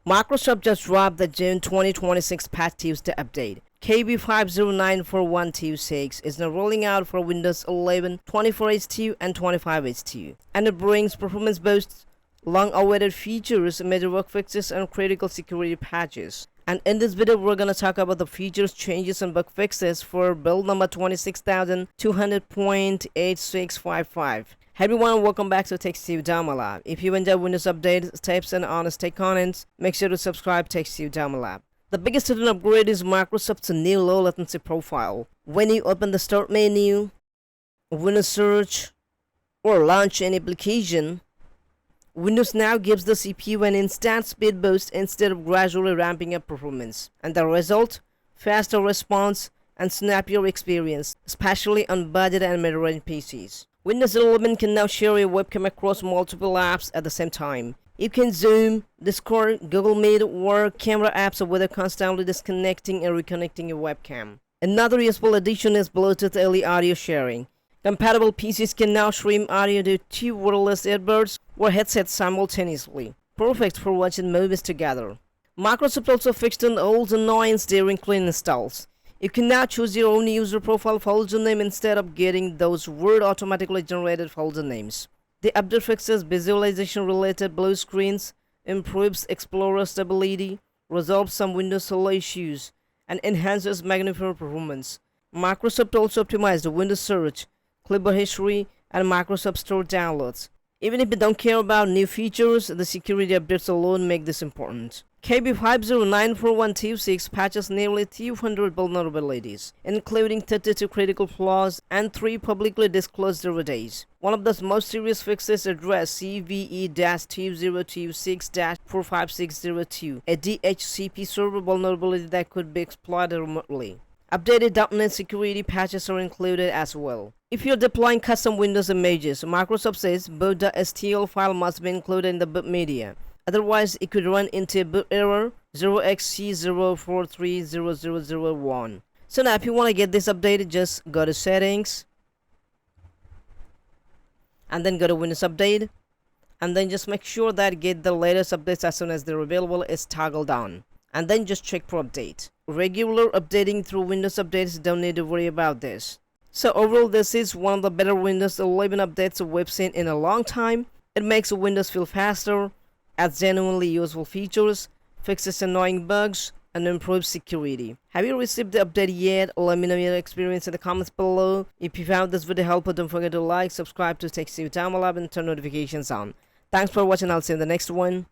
Microsoft just dropped the June 2026 Patch Tuesday update. KB5094126 is now rolling out for Windows 11, 24H2 and 25H2, and it brings performance boosts, long-awaited features, major bug fixes, and critical security patches. And in this video, we're gonna talk about the features, changes, and bug fixes for build number 26200.8655. Hey everyone, welcome back to Tech Sudama Lab. If you enjoy Windows updates, tips, and honest tech comments, make sure to subscribe to Tech Sudama Lab. The biggest hidden upgrade is Microsoft's new low latency profile. When you open the Start menu, Windows search, or launch an application, Windows now gives the CPU an instant speed boost instead of gradually ramping up performance. And the result? Faster response and snappier experience, especially on budget and mid-range PCs. Windows 11 can now share a webcam across multiple apps at the same time. You can Zoom, Discord, Google Meet, or camera apps without constantly disconnecting and reconnecting your webcam. Another useful addition is boot.stl audio sharing. Compatible PCs can now stream audio to two wireless earbuds or headsets simultaneously, perfect for watching movies together. Microsoft also fixed an old annoyance during clean installs. You can now choose your own user profile folder name instead of getting those weird automatically generated folder names. The update fixes visualization related blue screens, improves Explorer stability, resolves some Windows Hello issues, and enhances magnifier performance. Microsoft also optimized Windows search, clipboard history, and Microsoft Store downloads. Even if you don't care about new features, the security updates alone make this important. KB5094126 patches nearly 200 vulnerabilities, including 32 critical flaws and 3 publicly disclosed vulnerabilities. One of the most serious fixes address CVE-2026-45602, a DHCP server vulnerability that could be exploited remotely. Updated .NET security patches are included as well. If you're deploying custom Windows images, Microsoft says boot.stl file must be included in the boot media. Otherwise, it could run into a boot error 0xC0430001. So now if you want to get this updated, just go to Settings and then go to Windows Update, and then just make sure that get the latest updates as soon as they're available is toggled on, and then just check for update. Regular updating through Windows updates, don't need to worry about this. So overall, this is one of the better Windows 11 updates we've seen in a long time. It makes Windows feel faster, adds genuinely useful features, fixes annoying bugs, and improves security. Have you received the update yet? Let me know your experience in the comments below. If you found this video helpful, don't forget to like, subscribe to Tech Sudama Lab, and turn notifications on. Thanks for watching. I'll see you in the next one.